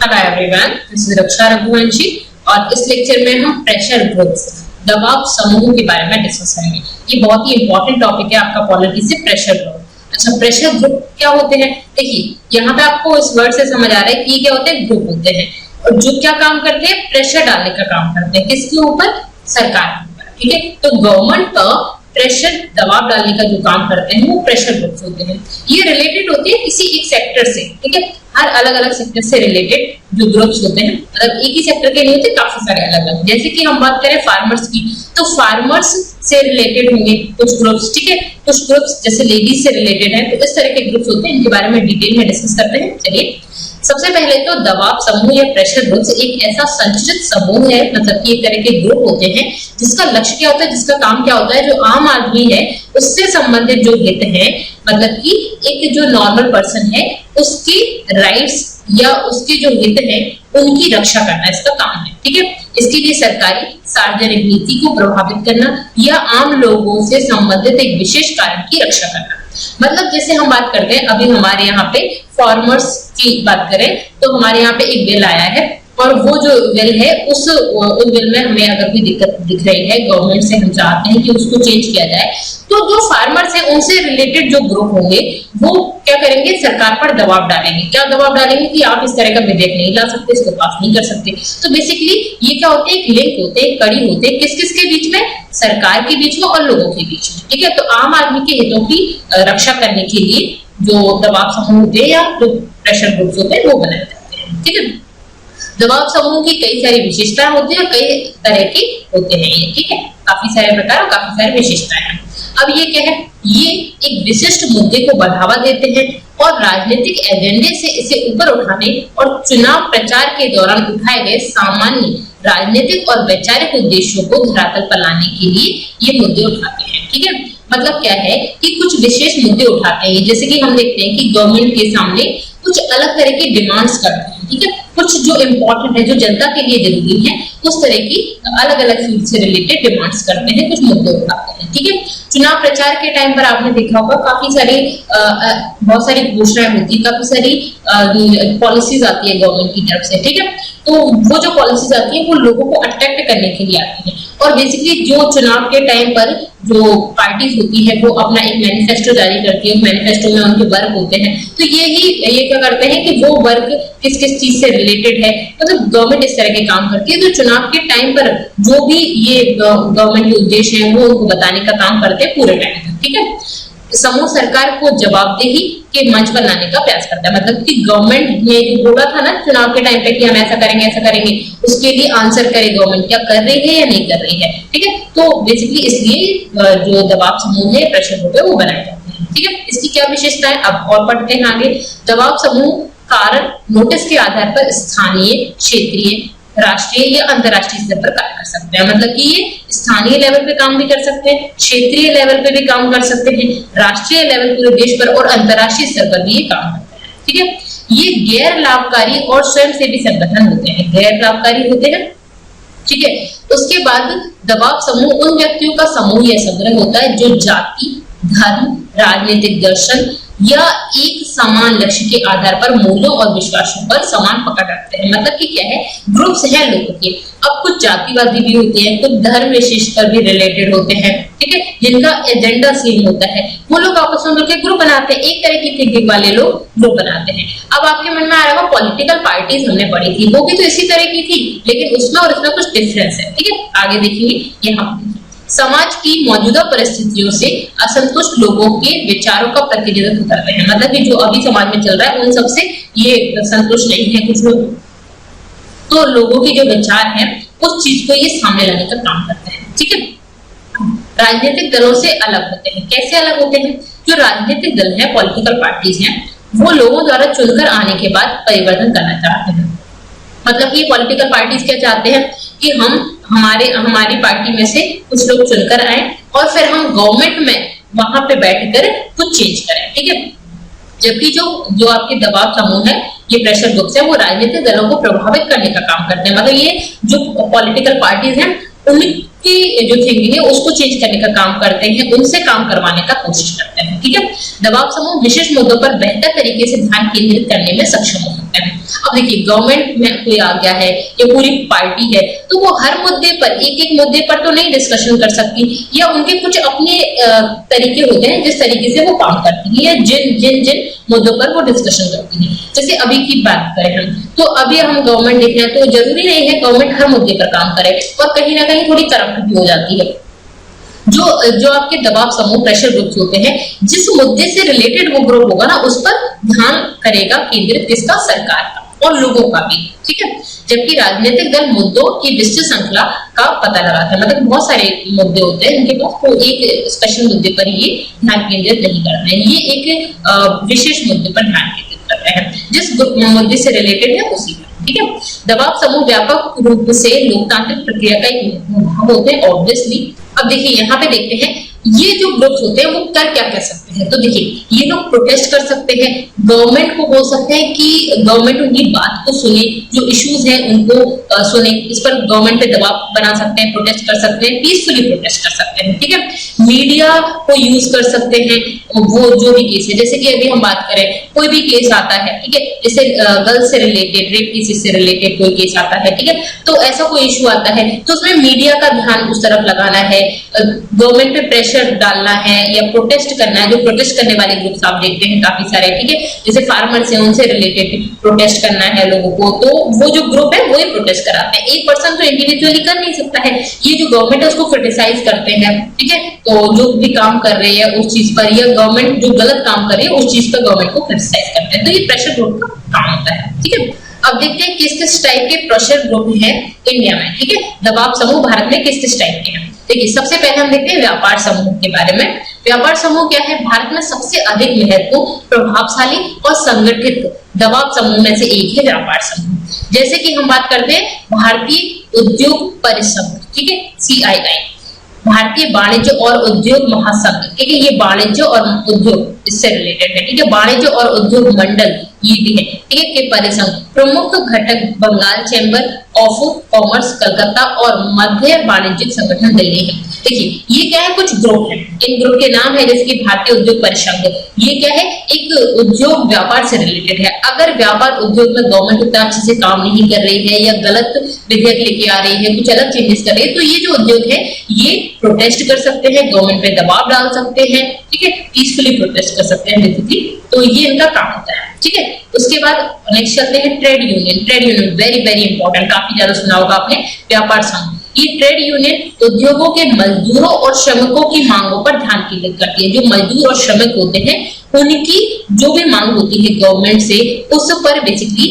Hello everyone, this is रक्षा रघुवंशी और इस lecture में हम प्रेशर ग्रुप्स दबाव समूह के बारे में डिस्कस करेंगे। ये बहुत ही इंपॉर्टेंट टॉपिक है आपका पॉलिटी से, प्रेशर ग्रुप। अच्छा, प्रेशर ग्रुप क्या होते हैं? देखिए, यहाँ पे आपको इस वर्ड से समझ आ रहा है कि क्या होते हैं, ग्रुप होते हैं और जो क्या काम करते हैं, प्रेशर डालने का काम करते हैं। किसके ऊपर? सरकार के ऊपर। ठीक है, तो गवर्नमेंट का प्रेशर दबाव डालने का जो काम करते हैं वो प्रेशर ग्रुप्स होते हैं। ये रिलेटेड होते हैं किसी एक सेक्टर से। ठीक है, हर अलग अलग सेक्टर से रिलेटेड जो ग्रुप्स होते हैं, मतलब एक ही सेक्टर के नहीं होते, काफी सारे अलग अलग। जैसे कि हम बात करें फार्मर्स की, तो फार्मर्स से रिलेटेड होंगे कुछ ग्रुप्स। ठीक है, कुछ ग्रुप्स जैसे लेडीज से रिलेटेड है, तो इस तरह के ग्रुप्स होते हैं। इनके बारे में डिटेल में डिस्कस करते हैं। चलिए, सबसे पहले तो दबाव समूह या प्रेशर ग्रुप्स एक ऐसा संचित समूह है, मतलब कि एक तरह के ग्रुप होते हैं जिसका लक्ष्य क्या होता है, जिसका काम क्या होता है, जो आम आदमी है उससे संबंधित जो हित है, मतलब कि एक जो नॉर्मल पर्सन है उसकी राइट्स या उसके जो हित है उनकी रक्षा करना इसका काम है। ठीक है, इसके लिए सरकारी सार्वजनिक नीति को प्रभावित करना या आम लोगों से संबंधित एक विशेष कार्य की रक्षा करना। मतलब जैसे हम बात करते हैं, अभी हमारे यहाँ पे फार्मर्स की बात करें तो हमारे यहाँ पे एक बिल आया है और वो जो बिल है उस बिल में हमें अगर कोई दिक्कत दिख रही है, गवर्नमेंट से हम चाहते हैं कि उसको चेंज किया जाए, तो जो फार्मर्स हैं उनसे रिलेटेड जो ग्रुप होंगे वो क्या करेंगे, सरकार पर दबाव डालेंगे। क्या दबाव डालेंगे कि आप इस तरह का विधेयक नहीं ला सकते, इसको पास नहीं कर सकते। तो बेसिकली ये क्या होते हैं, एक लिंक होते हैं, कड़ी होते हैं, किस किस के बीच में, सरकार के बीच में और लोगों के बीच में। ठीक है, तो आम आदमी के हितों की रक्षा करने के लिए जो दबाव समूह होते हैं या जो प्रेशर ग्रुप्स होते हैं वो बनाए जाते हैं। ठीक है, दबाव समूह की कई सारी विशेषताएं होती है और कई तरह के होते हैं ये। ठीक है, काफी सारे प्रकार और काफी सारी विशेषताएं हैं। अब ये क्या है, ये एक विशिष्ट मुद्दे को बढ़ावा देते हैं और राजनीतिक एजेंडे से इसे ऊपर उठाने और चुनाव प्रचार के दौरान उठाए गए सामान्य राजनीतिक और वैचारिक उद्देश्यों को धरातल पर लाने के लिए ये मुद्दे उठाते हैं। ठीक है, मतलब क्या है कि कुछ विशेष मुद्दे उठाते हैं, जैसे कि हम देखते हैं कि गवर्नमेंट के सामने कुछ अलग तरह की डिमांड्स करते हैं। ठीक है, कुछ जो इम्पोर्टेंट है, जो जनता के लिए जरूरी है, उस तरह की अलग अलग फील्ड से रिलेटेड डिमांड्स करते हैं, कुछ मुद्दे उठाते हैं। ठीक है, चुनाव प्रचार के टाइम पर आपने देखा होगा काफी सारी बहुत सारी घोषणाएं होती है, काफी सारी पॉलिसीज आती है गवर्नमेंट की तरफ से। ठीक है, तो वो जो पॉलिसीज आती है वो लोगों को अट्रैक्ट करने के लिए आती है और बेसिकली जो चुनाव के टाइम पर जो पार्टीज होती है वो अपना एक मैनिफेस्टो जारी करती है। मैनिफेस्टो में उनके वर्ग होते हैं, तो ये क्या करते हैं कि वो वर्ग किस किस चीज से रिलेटेड है, मतलब गवर्नमेंट इस तरह के काम करती है। तो चुनाव के टाइम पर जो भी ये गवर्नमेंट के उद्देश्य है वो उनको बताने का काम करते हैं पूरे टाइम तक। ठीक है, समूह सरकार को जवाबदेही के मंच पर लाने का प्रयास करता है, मतलब कि गवर्नमेंट ने जो बोला था ना चुनाव के टाइम पे कि हम ऐसा करेंगे, उसके लिए आंसर करे गवर्नमेंट क्या कर रही है या नहीं कर रही है। ठीक है, तो बेसिकली इसलिए जो दबाव समूह है, प्रेशर ग्रुप है, वो बनाए जाते हैं। ठीक है, इसकी क्या विशेषता है, अब और पढ़ते हैं आगे। दबाव समूह कारण नोटिस के आधार पर स्थानीय, क्षेत्रीय, राष्ट्रीय या अंतरराष्ट्रीय स्तर पर कार्य कर सकते हैं। मतलब कि ये स्थानीय लेवल पे काम भी कर सकते हैं, क्षेत्रीय लेवल पे भी काम कर सकते हैं, राष्ट्रीय लेवल पूरे देश पर और अंतरराष्ट्रीय स्तर पर भी ये काम करते हैं। ठीक है, ये गैर लाभकारी और स्वयंसेवी संगठन होते हैं, गैर लाभकारी होते हैं। ठीक है, उसके बाद दबाव समूह उन व्यक्तियों का समूह या संग्रह होता है जो जाति, धर्म, राजनीतिक दर्शन या एक समान लक्ष्य के आधार पर मूल्यों और विश्वासों पर समान पकड़ रखते हैं। मतलब कि क्या है, ग्रुप्स हैं लोगों के। अब कुछ जातिवादी भी होते हैं, कुछ धर्म विशेष पर भी रिलेटेड होते हैं। ठीक है, जिनका एजेंडा सेम होता है, वो लोग आपस में मिलकर ग्रुप बनाते हैं, एक तरह की थिंकिंग वाले लोग ग्रुप बनाते हैं। अब आपके मन में आ रहा होगा पॉलिटिकल पार्टीज हमने पढ़ी थी, वो भी तो इसी तरह की थी, लेकिन उसमें और इसमें कुछ डिफरेंस है। ठीक है, आगे देखेंगे। यहाँ समाज की मौजूदा परिस्थितियों से असंतुष्ट लोगों के विचारों का प्रतिनिधित्व करते हैं, मतलब कि जो अभी समाज में चल रहा है उन सबसे ये संतुष्ट नहीं है कुछ लोग, तो लोगों के जो विचार हैं उस चीज को ये सामने लाने का काम करते हैं। ठीक है, राजनीतिक दलों से अलग होते हैं। कैसे अलग होते हैं? जो राजनीतिक दल है, पॉलिटिकल पार्टीज हैं, वो लोगों द्वारा चुनकर आने के बाद परिवर्तन करना चाहते हैं। मतलब कि पॉलिटिकल पार्टीज क्या चाहते हैं कि हमारी पार्टी में से कुछ लोग चुनकर आए और फिर हम गवर्नमेंट में वहां पे बैठकर कुछ चेंज करें। ठीक है, जबकि जो आपके दबाव समूह है, ये प्रेशर ग्रुप्स है, वो राजनीतिक दलों को प्रभावित करने का काम करते हैं। मतलब ये जो पॉलिटिकल पार्टीज हैं की जो थिंकिंग है उसको चेंज करने का काम करते हैं, उनसे काम करवाने का कोशिश करते हैं। ठीक है, दबाव समूह विशेष मुद्दों पर बेहतर तरीके से ध्यान केंद्रित करने में सक्षम हो सकते हैं। अब देखिए, गवर्नमेंट में कोई आ गया है या पूरी पार्टी है, तो वो हर मुद्दे पर, एक एक मुद्दे पर तो नहीं डिस्कशन कर सकती, या उनके कुछ अपने तरीके होते हैं जिस तरीके से वो काम करती है, या जिन जिन जिन मुद्दों पर वो डिस्कशन करती है। जैसे अभी की बात करें हम, तो अभी हम गवर्नमेंट देख रहे हैं, तो जरूरी नहीं है गवर्नमेंट हर मुद्दे पर काम करे, और कहीं ना कहीं थोड़ी करप्ट भी हो जाती है। जो आपके दबाव समूह प्रेशर ग्रुप्स होते हैं, जिस मुद्दे से रिलेटेड वो ग्रुप होगा ना, उस पर ध्यान करेगा केंद्रित, किसका? सरकार का और लोगों का भी। ठीक है, जबकि राजनीतिक दल मुद्दों की विस्तृत श्रृंखला का पता लगाता है, मतलब बहुत सारे मुद्दे होते हैं उनके पास, तो एक स्पेशल मुद्दे पर ये ध्यान केंद्रित नहीं करते हैं, ये एक विशेष मुद्दे पर ध्यान केंद्रित करते हैं, जिस मुद्दे से रिलेटेड है उसी पर। ठीक है, दबाव समूह व्यापक रूप से लोकतांत्रिक प्रक्रिया का एक भाग होते हैं, ऑब्वियसली। अब देखिए, यहाँ पे देखते हैं ये जो ग्रुप्स होते हैं वो कर क्या कर सकते हैं। तो देखिए, ये लोग प्रोटेस्ट कर सकते हैं, गवर्नमेंट को बोल सकते हैं कि गवर्नमेंट उनकी बात को सुने, जो इश्यूज हैं उनको सुने, इस पर गवर्नमेंट पे दबाव बना सकते हैं, प्रोटेस्ट कर सकते हैं, पीसफुली प्रोटेस्ट कर सकते हैं। ठीक है, मीडिया को यूज कर सकते हैं, वो जो भी केस है, जैसे कि अभी हम बात करें, कोई भी केस आता है, ठीक है, जैसे गर्ल्स से रिलेटेड, रेप केसेस से रिलेटेड कोई केस आता है, ठीक है, तो ऐसा कोई इशू आता है, तो उसमें मीडिया का ध्यान उस तरफ लगाना है, गवर्नमेंट पे प्रेशर डालना है या प्रोटेस्ट करना है। जो प्रोटेस्ट करने वाले ग्रुप्स आप देखते हैं काफी सारे, ठीक है, जैसे फार्मर्स हैं उनसे रिलेटेड प्रोटेस्ट करना है लोगों को, तो वो जो ग्रुप है वही प्रोटेस्ट कराते हैं। एक पर्सन तो इंडिविजुअली कर नहीं सकता है, ये जो गवर्नमेंट है उसको क्रिटिसाइज करते हैं। ठीक है, तो जो भी काम कर रही है उस चीज पर, या गवर्नमेंट जो गलत काम कर रही है उस चीज पर गवर्नमेंट को क्रिटिसाइज करते हैं, तो ये प्रेशर ग्रुप का काम होता है। ठीक है, अब देखते हैं किस किस टाइप के प्रेशर ग्रुप हैं इंडिया में। ठीक है, दबाव समूह भारत में किस किस टाइप के हैं। देखिए, सबसे पहले हम देखते हैं व्यापार समूह के बारे में। व्यापार समूह क्या है? भारत में सबसे अधिक महत्वपूर्ण, प्रभावशाली और संगठित दबाव समूह में से एक है व्यापार समूह। जैसे कि हम बात करते हैं भारतीय उद्योग परिसंघ, ठीक है, CII, भारतीय वाणिज्य और उद्योग महासंघ, ठीक है, ये वाणिज्य और उद्योग इससे रिलेटेड है। ठीक है, वाणिज्य और उद्योग मंडल ये भी है, ठीक है, के परिसंघ। प्रमुख घटक Bengal chamber of commerce Calcutta और मध्य वाणिज्यिक संगठन दिल्ली है। देखिए, ये क्या है? कुछ ग्रुप है, इन ग्रुप के नाम है जैसे कि भारतीय उद्योग परिसंघ, ये क्या है? एक उद्योग व्यापार से रिलेटेड है। अगर व्यापार उद्योग में गवर्नमेंट उतना अच्छे से काम नहीं कर रही है या गलत विधेयक लेके आ रही है, कुछ अलग चेंजेस कर रही है, तो ये जो उद्योग है ये प्रोटेस्ट कर सकते हैं, गवर्नमेंट पे दबाव डाल सकते हैं, ठीक है, पीसफुली प्रोटेस्ट कर सकते हैं बेसिकली, तो ये इनका काम होता है। ठीक है, उसके बाद नेक्स्ट चलते हैं trade union. Trade union very very important, काफी ज्यादा सुना होगा आपने, व्यापार संघ। ये ट्रेड यूनियन उद्योगों के मजदूरों और श्रमिकों की मांगों पर ध्यान केंद्रित करती है। जो मजदूर और श्रमिक होते हैं उनकी जो भी मांग होती है गवर्नमेंट से, उस पर बेसिकली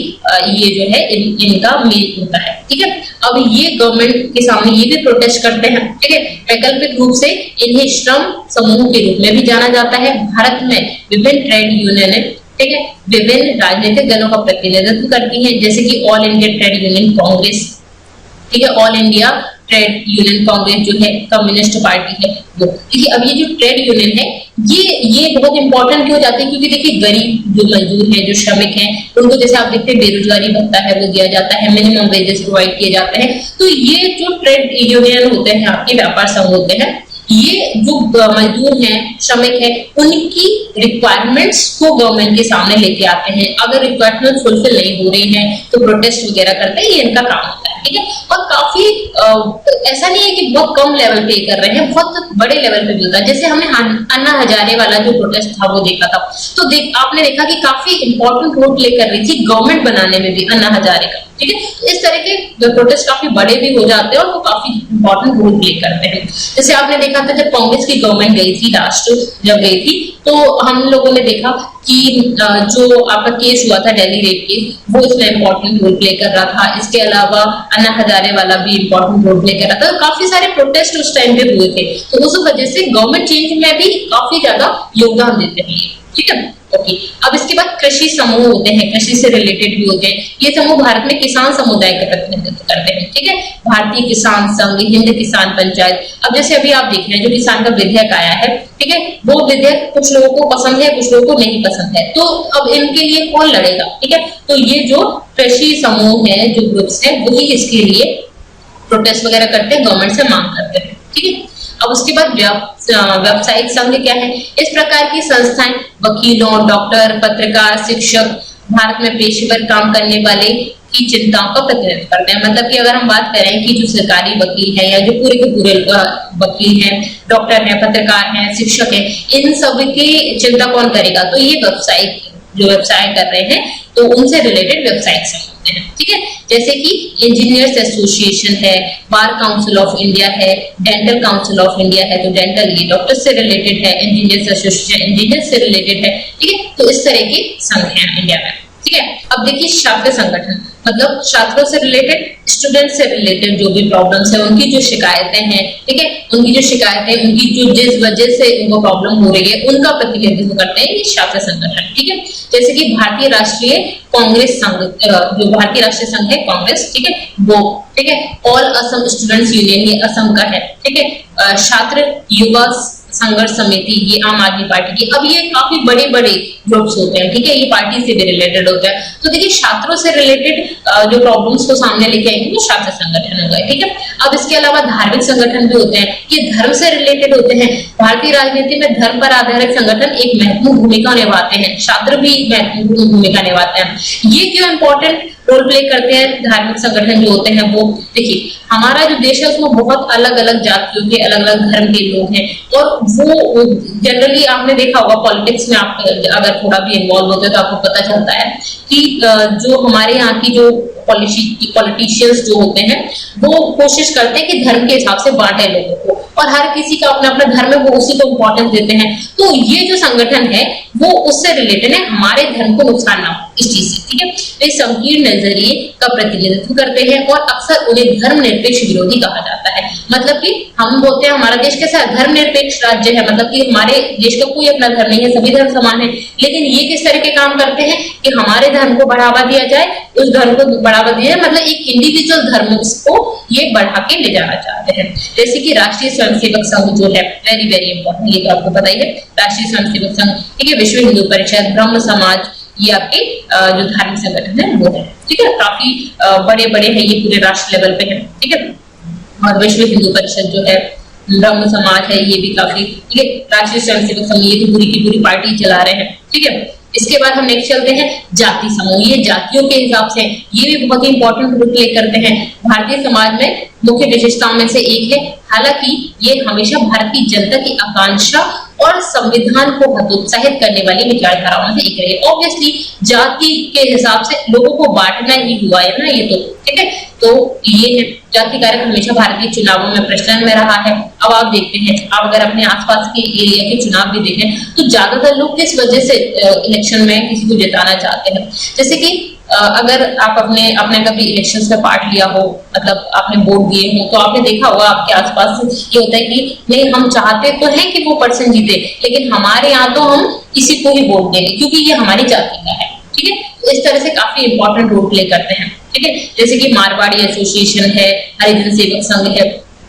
ये जो है इनका मेल होता है। ठीक है, अब ये गवर्नमेंट के सामने ये भी प्रोटेस्ट करते हैं। ठीक है, वैकल्पिक रूप से इन्हें श्रम समूह के रूप में भी जाना जाता है। भारत में विभिन्न ट्रेड यूनियन है, ठीक है, विभिन्न राजनीतिक दलों का प्रतिनिधित्व करती है, जैसे कि all India trade union Congress, ठीक है, all India trade union Congress जो है कम्युनिस्ट पार्टी है वो। देखिए, अब ये जो ट्रेड यूनियन है ये बहुत इंपॉर्टेंट क्यों जाती है? क्योंकि देखिए, गरीब जो मजदूर हैं, जो श्रमिक हैं, उनको जैसे आप देखते हैं बेरोजगारी भत्ता है वो दिया जाता है, मिनिमम वेजेस प्रोवाइड किए जाते हैं। तो ये जो ट्रेड यूनियन होते हैं, आपके व्यापार संघ होते हैं, ये जो मजदूर हैं, श्रमिक हैं, उनकी रिक्वायरमेंट्स को गवर्नमेंट के सामने लेके आते हैं। अगर रिक्वायरमेंट फुलफिल नहीं हो रही है तो प्रोटेस्ट वगैरह करते हैं, ये इनका काम होता है। ठीक है, और काफी ऐसा नहीं है कि बहुत कम लेवल पे कर रहे हैं, बहुत बड़े लेवल पे भी होता है। जैसे हमने अन्ना हजारे वाला जो प्रोटेस्ट था वो देखा था, तो आपने देखा कि काफी इंपॉर्टेंट रोल प्ले कर रही थी गवर्नमेंट बनाने में भी अन्ना हजारे का। ठीक है, तो इस तरह के प्रोटेस्ट काफी बड़े भी हो जाते हैं और वो काफी इंपॉर्टेंट रोल प्ले करते हैं। जैसे आपने देखा था जब कांग्रेस की गवर्नमेंट गई थी, लास्ट जब गई थी, तो हम लोगों ने देखा कि जो आपका केस हुआ था दिल्ली रेप केस, वो इसमें इंपॉर्टेंट रोल प्ले कर रहा था। इसके अलावा अन्ना हजारे वाला भी इंपॉर्टेंट रोल प्ले कर रहा था। काफी सारे प्रोटेस्ट उस टाइम पे हुए थे, तो उस वजह से गवर्नमेंट चेंज में भी काफी ज्यादा योगदान देते हैं। ठीक है, ओके, अब इसके बाद कृषि समूह होते हैं, कृषि से रिलेटेड भी होते हैं। ये समूह भारत में किसान समुदाय का प्रतिनिधित्व करते हैं। ठीक है, भारतीय किसान संघ, हिंद किसान पंचायत। अब जैसे अभी आप देख रहे हैं जो किसान का विधेयक आया है, ठीक है, वो विधेयक कुछ लोगों को पसंद है, कुछ लोगों को नहीं पसंद है, तो अब इनके लिए कौन लड़ेगा? ठीक है, तो ये जो कृषि समूह है, जो ग्रुप्स है, वही इसके लिए प्रोटेस्ट वगैरह करते हैं, गवर्नमेंट से मांग करते हैं। ठीक है, अब उसके बाद व्यावसायिक संघ क्या है? इस प्रकार की संस्थाएं वकीलों, डॉक्टर, पत्रकार, शिक्षक, भारत में पेशेवर काम करने वाले की चिंताओं का प्रतिनिधित्व करते हैं। मतलब कि अगर हम बात करें कि जो सरकारी वकील है या जो पूरे के पूरे वकील हैं, डॉक्टर हैं, पत्रकार हैं, शिक्षक हैं, इन सब की चिंता कौन करेगा? तो ये व्यावसायिक जो व्यवसाय कर रहे हैं तो उनसे रिलेटेड व्यावसायिक संघ होते हैं। ठीक है, जैसे कि इंजीनियर्स एसोसिएशन है, बार काउंसिल ऑफ इंडिया है, डेंटल काउंसिल ऑफ इंडिया है, तो डेंटल ये डॉक्टर से रिलेटेड है, इंजीनियर्स एसोसिएशन इंजीनियर से रिलेटेड है। ठीक है, तो इस तरह के संघ हैं इंडिया में। ठीक है, अब देखिए छात्र संगठन, मतलब छात्रों से रिलेटेड, स्टूडेंट से रिलेटेड जो भी प्रॉब्लम्स है, उनकी जो शिकायतें हैं, ठीक है, उनकी जो शिकायतें, उनकी जो जिस वजह से उनको प्रॉब्लम हो रही है, उनका प्रतिनिधित्व करते हैं ये छात्र संगठन। ठीक है, जैसे कि भारतीय राष्ट्रीय कांग्रेस संघ, जो भारतीय राष्ट्रीय संघ है कांग्रेस, ठीक है, वो, ठीक है, ऑल असम स्टूडेंट्स यूनियन, ये असम का है। ठीक है, छात्र युवा संघर्ष समिति, ये आम आदमी पार्टी की। अब ये काफी बड़े बड़े ग्रुप्स होते हैं। ठीक है, ये पार्टी से भी रिलेटेड होते हैं। तो देखिए छात्रों से रिलेटेड जो प्रॉब्लम्स को सामने लेके आएंगे वो छात्र संगठन हो गए। ठीक है, अब इसके अलावा धार्मिक संगठन भी होते हैं, ये धर्म से रिलेटेड होते हैं। भारतीय राजनीति में धर्म पर आधारित संगठन एक महत्वपूर्ण भूमिका निभाते हैं, छात्र भी महत्वपूर्ण भूमिका निभाते हैं। ये क्यों इंपॉर्टेंट रोल प्ले करते हैं धार्मिक संगठन जो होते हैं? वो देखिए हमारा जो देश है उसमें बहुत अलग अलग जातियों के, अलग अलग धर्म के लोग हैं, और वो जनरली आपने देखा होगा पॉलिटिक्स में, आप अगर थोड़ा भी इन्वॉल्व होते हैं तो आपको पता चलता है कि जो हमारे यहाँ की जो पॉलिटिशियंस जो होते हैं वो कोशिश करते हैं कि धर्म के हिसाब से बांटे लोगों को, और हर किसी का अपना अपना धर्म है, वो उसी को इम्पोर्टेंस देते हैं। तो ये जो संगठन है वो उससे रिलेटेड है, हमारे धर्म को नुकसान ना हो इस चीज से। ठीक है, वे संकीर्ण नजरिए का प्रतिनिधित्व करते हैं और अक्सर उन्हें धर्मनिरपेक्ष विरोधी कहा जाता है। मतलब कि हम बोलते हैं हमारा देश कैसा है? धर्मनिरपेक्ष राज्य है, मतलब कि हमारे देश का कोई अपना धर्म नहीं है, सभी धर्म समान है। लेकिन ये किस तरह के काम करते हैं कि हमारे धर्म को बढ़ावा दिया जाए, उस धर्म को बढ़ावा दिया जाए, मतलब एक इंडिविजुअल धर्म को ये बढ़ा के ले जाना चाहते हैं। जैसे कि राष्ट्रीय स्वयंसेवक संघ जो है, वेरी वेरी इंपॉर्टेंट, ये तो आपको पता ही है, राष्ट्रीय स्वयंसेवक संघ, ठीक है, विश्व हिंदू परिषद, ब्रह्म समाज, ये आपके जो धार्मिक संगठन है वो है। ठीक है, काफी बड़े बड़े हैं, ये पूरे राष्ट्र लेवल पे है। ठीक है, और विश्व हिंदू परिषद जो है, ब्रह्म समाज है, ये भी काफी, ठीक है, राष्ट्रीय स्वयंसेवक संघ, ये तो पूरी की पूरी पार्टी चला रहे हैं। ठीक है, इसके बाद हम नेक्स्ट चलते हैं जाति समूह, ये जातियों के हिसाब से ये भी बहुत ही इंपॉर्टेंट रोल प्ले करते हैं। भारतीय समाज में मुख्य विशेषताओं में से एक है, हालांकि ये हमेशा भारत की जनता की आकांक्षा और संविधान को हतोत्साहित करने वाली विचारधाराओं में से एक रही है। ऑब्वियसली जाति के हिसाब से लोगों को बांटना ही हुआ है ना ये तो। ठीक है, तो ये है जाति कारक हमेशा भारतीय चुनावों में प्रचलन में रहा है। अब आप देखते हैं, आप अगर अपने आसपास के एरिया के चुनाव भी देखें तो ज्यादातर लोग किस वजह से इलेक्शन में किसी को जिताना चाहते हैं। जैसे कि अगर आप अपने कभी इलेक्शंस में पार्ट लिया हो, मतलब आपने वोट दिए हो, तो आपने देखा होगा आपके आसपास ये होता है कि नहीं, हम चाहते तो हैं कि वो पर्सन जीते, लेकिन हमारे यहाँ तो हम इसी को ही वोट देंगे क्योंकि ये हमारी जाति का है। ठीक है, तो इस तरह से काफी इंपॉर्टेंट रोल प्ले करते हैं। ठीक है, जैसे कि मारवाड़ी एसोसिएशन है, हरिजन सेवक संघ है।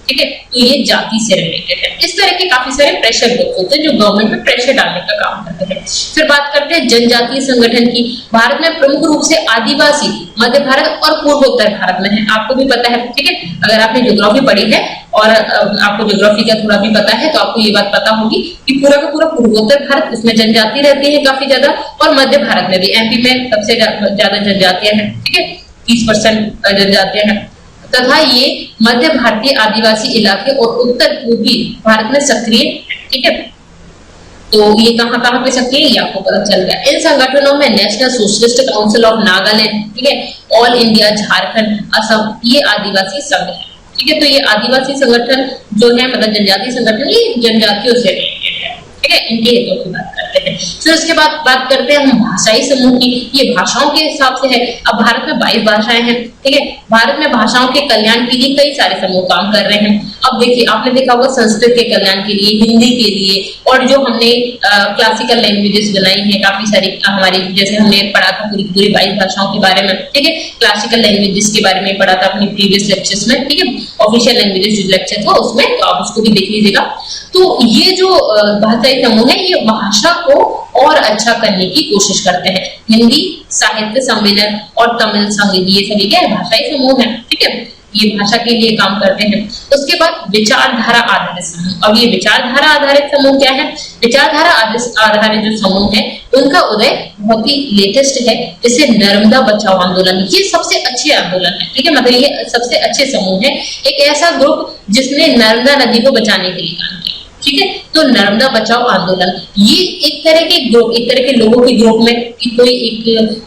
ठीक है, तो ये जाति से रिलेटेड है। इस तरह के काफी सारे प्रेशर ग्रुप होते हैं जो गवर्नमेंट पे प्रेशर डालने का काम करते हैं। फिर बात करते हैं जनजातीय संगठन की। भारत में प्रमुख रूप से आदिवासी मध्य भारत और पूर्वोत्तर भारत में है, आपको भी पता है। ठीक है, अगर आपने ज्योग्राफी पढ़ी है और आपको ज्योग्राफी का थोड़ा भी पता है तो आपको ये बात पता होगी कि पूरा का पूरा पूर्वोत्तर भारत, इसमें जनजाति रहती है काफी ज्यादा, और मध्य भारत में भी, एमपी में सबसे ज्यादा जनजातियां हैं। ठीक है, 30% जनजातियां हैं, तथा ये मध्य भारतीय आदिवासी इलाके और उत्तर पूर्वी भारत में सक्रिय। ठीक है, तो ये कहां कहां पे सक्रिय है ये आपको पता चल गया। इन संगठनों में national socialist council of Nagaland, ठीक है, ऑल इंडिया, झारखंड, असम, ये आदिवासी संघ है। ठीक है, तो ये आदिवासी संगठन जो है, मतलब जनजातीय संगठन, ये जनजातियों से रिलेटेड है। ठीक है, इनके हितों की बात करते हैं। फिर उसके बाद बात करते हैं हम भाषाई समूह की। ये भाषाओं के हिसाब से है। अब भारत में 22 भाषाएं हैं। ठीक है, भारत में भाषाओं के कल्याण के लिए कई सारे समूह काम कर रहे हैं। अब देखिए, आपने देखा होगा संस्कृत के कल्याण के लिए, हिंदी के लिए, और जो हमने क्लासिकल लैंग्वेजेस बनाई है काफी सारी हमारी, जैसे हमने पढ़ा था पूरी पूरी 22 भाषाओं के बारे में। ठीक है, क्लासिकल लैंग्वेजेस के बारे में पढ़ा था अपनी प्रीवियस लेक्चर्स में। ठीक है, ऑफिशियल लैंग्वेजेस जो लेक्चर था उसमें, तो आप उसको भी देख लीजिएगा। तो ये जो भाषाई समूह है ये भाषा को और अच्छा करने की कोशिश करते हैं। हिंदी साहित्य सम्मेलन और तमिल संघ, ये सभी क्या है? भाषाई समूह है। ठीक है, ये भाषा के लिए काम करते हैं। उसके बाद विचारधारा आधारित समूह। अब ये विचारधारा आधारित समूह क्या है? विचारधारा आधारित जो समूह है उनका उदय बहुत ही लेटेस्ट है, जैसे नर्मदा बचाओ आंदोलन, ये सबसे अच्छे आंदोलन है, ठीक है, मतलब ये सबसे अच्छे समूह है, एक ऐसा ग्रुप जिसने नर्मदा नदी को बचाने के लिए काम किया, ठीक है। तो नर्मदा बचाओ आंदोलन ये एक तरह के लोगों के ग्रुप में कि कोई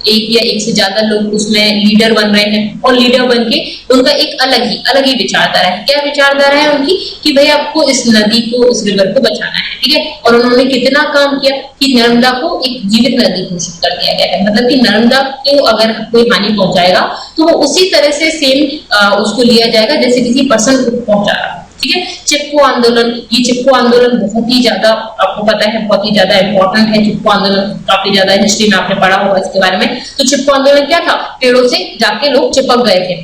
एक या एक से ज्यादा लोग उसमें लीडर बन रहे हैं और लीडर बन के उनका एक अलग ही विचारधारा है। क्या विचारधारा है उनकी? कि भाई आपको इस नदी को, इस रिवर को बचाना है, ठीक है। और उन्होंने कितना काम किया कि नर्मदा को एक जीवित नदी घोषित कर दिया गया है, मतलब कि नर्मदा को अगर कोई हानि पहुंचाएगा तो वो उसी तरह से सेम उसको लिया जाएगा जैसे किसी पर्सन को पहुंचा रहा, ठीक है। चिपको आंदोलन, ये चिपको आंदोलन बहुत ही ज्यादा, आपको पता है, बहुत ही ज्यादा इंपॉर्टेंट है। चिपको आंदोलन काफी ज्यादा हिस्ट्री में आपने पढ़ा होगा इसके बारे में। तो चिपको आंदोलन क्या था? पेड़ों से जाके लोग चिपक गए थे,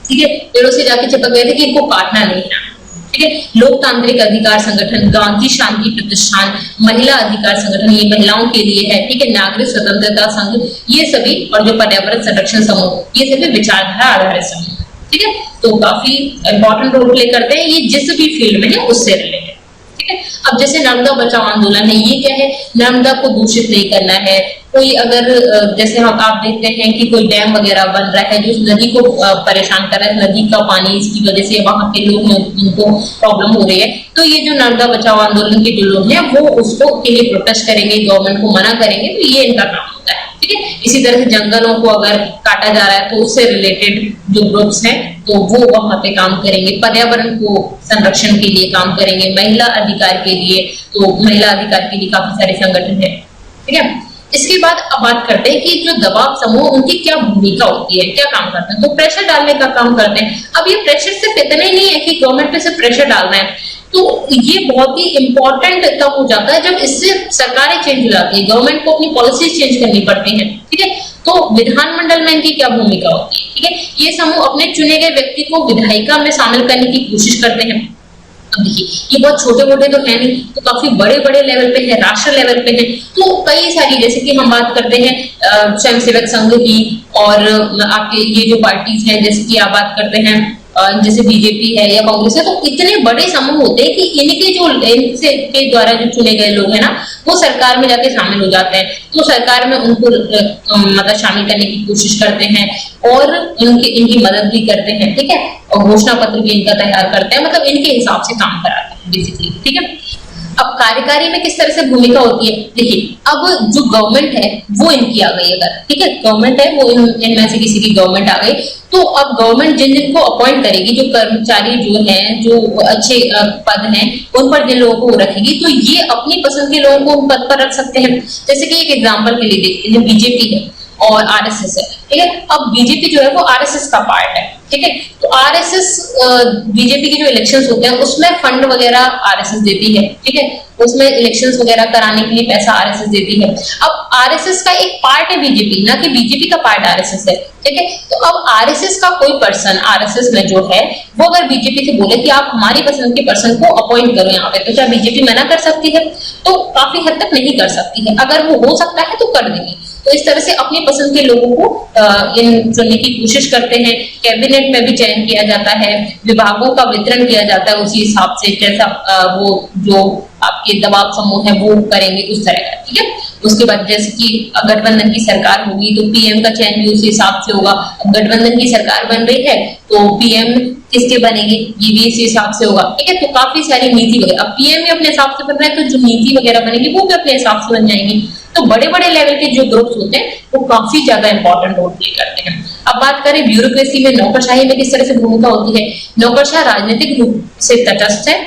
ठीक है, पेड़ों से जाके चिपक गए थे कि इनको काटना नहीं है, ठीक है। लोकतांत्रिक अधिकार संगठन, गांधी शांति प्रतिष्ठान, महिला अधिकार संगठन, ये महिलाओं के लिए है, ठीक है, नागरिक स्वतंत्रता संघ, ये सभी, और जो पर्यावरण संरक्षण समूह, ये सभी विचारधारा आधारित समूह, ठीक है। तो काफी इंपॉर्टेंट रोल प्ले करते हैं ये जिस भी फील्ड में है उससे रिलेटेड, ठीक है। अब जैसे नर्मदा बचाओ आंदोलन है, ये क्या है? नर्मदा को दूषित नहीं करना है। कोई अगर जैसे हम आप देखते हैं कि कोई डैम वगैरह बन रहा है जो उस नदी को परेशान कर रहा है, नदी का पानी, इसकी वजह से वहां के लोग हैं उनको प्रॉब्लम हो रही है, तो ये जो नर्मदा बचाओ आंदोलन के जो लोग हैं वो उसको के लिए प्रोटेस्ट करेंगे, गवर्नमेंट को मना करेंगे, तो ये इनका काम होता है, ठीक है। इसी तरह से जंगलों को अगर काटा जा रहा है तो उससे रिलेटेड जो ग्रुप्स हैं तो वो वहां पे काम करेंगे, पर्यावरण को संरक्षण के लिए काम करेंगे, महिला अधिकार के लिए, तो महिला अधिकार के लिए काफी सारे संगठन है, ठीक है। इसके बाद अब बात करते हैं कि जो दबाव समूह उनकी क्या भूमिका होती है, क्या काम करते हैं? तो प्रेशर डालने का काम करते हैं। अब ये प्रेशर सिर्फ इतना ही नहीं है कि गवर्नमेंट पे सिर्फ प्रेशर डालना है, तो ये बहुत ही इंपॉर्टेंट तब हो जाता है जब इससे सरकारें चेंज हो जाती है, गवर्नमेंट को अपनी पॉलिसीज चेंज करनी पड़ती है, ठीक है। तो विधानमंडल में इनकी क्या भूमिका होती है, ठीक है। ये समूह अपने चुने गए व्यक्ति को विधायिका में शामिल करने की कोशिश करते हैं। अब देखिए ये बहुत छोटे मोटे तो है नहीं, तो काफी बड़े बड़े लेवल पे है, राष्ट्र लेवल पे है, तो कई सारी, जैसे कि हम बात करते हैं स्वयंसेवक संघ की, और आपके ये जो पार्टीज हैं, जैसे कि आप बात करते हैं जैसे बीजेपी है या कांग्रेस है, तो इतने बड़े समूह होते हैं कि इनके जो इनसे के द्वारा जो चुने गए लोग हैं ना वो सरकार में जाके शामिल हो जाते हैं, तो सरकार में उनको मतलब शामिल करने की कोशिश करते हैं और इनकी मदद भी करते हैं, ठीक है, और घोषणा पत्र भी इनका तैयार करते हैं, मतलब इनके हिसाब से काम कराते हैं बेसिकली, ठीक है। अब कार्यकारी में किस तरह से भूमिका होती है? देखिए अब जो गवर्नमेंट है वो इनकी आ गई, अगर ठीक है गवर्नमेंट है वो इनमें से किसी की गवर्नमेंट आ गई, तो अब गवर्नमेंट जिन जिनको अपॉइंट करेगी, जो कर्मचारी जो हैं, जो अच्छे पद हैं, उन पर जिन लोगों को रखेगी, तो ये अपनी पसंद के लोगों को पद पर रख सकते हैं। जैसे कि एक एग्जाम्पल के लिए देखते हैं, बीजेपी है और आरएसएस है, ठीक है। अब बीजेपी जो है वो आरएसएस का पार्ट है, ठीक है, तो आरएसएस बीजेपी के जो इलेक्शंस होते हैं उसमें फंड वगैरह आरएसएस देती है, ठीक है, उसमें इलेक्शंस वगैरह कराने के लिए पैसा आरएसएस देती है। अब आरएसएस का एक पार्ट है बीजेपी, ना कि बीजेपी का पार्ट आरएसएस है, ठीक है। तो अब आरएसएस का कोई पर्सन आरएसएस में जो है वो अगर बीजेपी से बोले कि आप हमारी पसंद के पर्सन को अपॉइंट करो यहाँ पे, तो क्या बीजेपी मना कर सकती है? तो काफी हद तक नहीं कर सकती है, अगर वो हो सकता है तो कर देगी। तो इस तरह से अपनी पसंद के लोगों को इन चुनने की कोशिश करते हैं। कैबिनेट में भी चयन किया जाता है, विभागों का वितरण किया जाता है उसी हिसाब से, जैसा वो जो आपके दबाव समूह है वो करेंगे उस तरह का, ठीक है। उसके बाद जैसे कि गठबंधन की सरकार होगी तो पीएम का चयन भी उसी हिसाब से होगा। अब गठबंधन की सरकार बन रही है तो पीएम किसके बनेंगे ये भी इसी हिसाब से होगा, ठीक है। तो काफी सारी नीति वगैरह, अब पीएम भी अपने हिसाब से बन रहा है तो जो नीति वगैरह बनेगी वो भी अपने हिसाब से बन जाएंगी। तो बड़े बड़े लेवल के जो ग्रुप्स होते हैं वो काफी ज्यादा इंपॉर्टेंट रोल प्ले करते हैं। अब बात करें ब्यूरोक्रेसी में, नौकरशाही में किस तरह से भूमिका होती है। नौकरशाह राजनीतिक रूप से तटस्थ है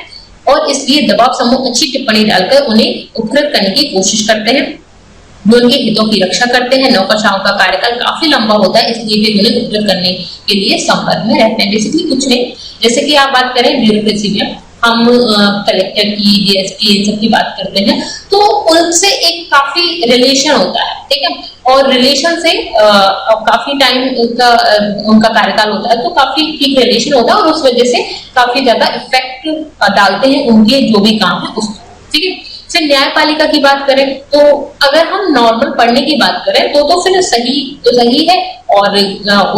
और इसलिए दबाव समूह अच्छी टिप्पणी डालकर उन्हें उपकृत करने की कोशिश करते हैं, वो उनके हितों की रक्षा करते हैं। नौकरशाहों का कार्यकाल काफी लंबा होता है, इसलिए वे उन्हें उपकृत करने के लिए संपर्क में रहते हैं। बेसिकली कुछ नहीं, जैसे कि आप बात करें ब्यूरोक्रेसी में, हम कलेक्टर की, डीएसपी, इन सब की बात करते हैं तो उनसे एक काफी रिलेशन होता है, ठीक है, और रिलेशन से काफी टाइम उनका कार्यकाल होता है तो काफी ठीक रिलेशन होता है और उस वजह से काफी ज्यादा इफेक्ट डालते हैं उनके जो भी काम है उसको, ठीक है। फिर न्यायपालिका की बात करें तो अगर हम नॉर्मल पढ़ने की बात करें तो फिर सही है और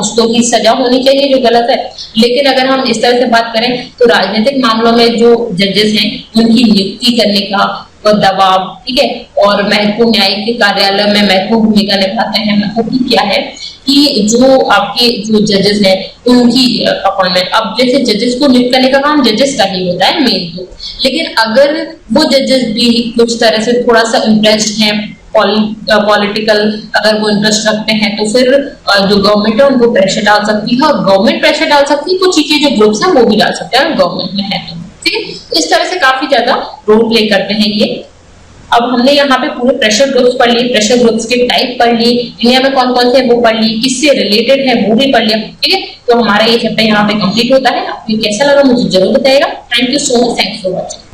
उसको की सजा होनी चाहिए जो गलत है। लेकिन अगर हम इस तरह से बात करें तो राजनीतिक मामलों में जो जजेस हैं उनकी नियुक्ति करने का दबाव, ठीक है, और महत्वपूर्ण न्यायिक कार्यालय में महत्वपूर्ण भूमिका निभाते हैं। मतलब क्या है कि जो आपके जो जजेस हैं उनकी अपॉइंटमेंट, अब जैसे जजेस को नियुक्त करने का काम जजेस का ही होता है मेन तो, लेकिन अगर वो जजेस भी कुछ तरह से थोड़ा सा इंटरेस्ट है पॉलिटिकल, अगर वो इंटरेस्ट रखते हैं तो फिर जो गवर्नमेंट है उनको प्रेशर डाल सकती है, और गवर्नमेंट प्रेशर डाल सकती है, कुछ चीजें जो ग्रुप्स हैं वो भी डाल सकते हैं गवर्नमेंट में है तो, ठीक है। इस तरह से काफी ज्यादा रोल प्ले करते हैं ये। अब हमने यहाँ पे पूरे प्रेशर ग्रुप्स पढ़ लिए, प्रेशर ग्रुप्स के टाइप पढ़ लिए, इंडिया में कौन कौन से वो पढ़ लिए, किससे रिलेटेड है वो भी पढ़ लिया, ठीक है। तो हमारा ये चैप्टर यहाँ पे कंप्लीट होता है। आपको कैसा लगा मुझे जरूर बताइएगा। Thank you so much, thanks for watching.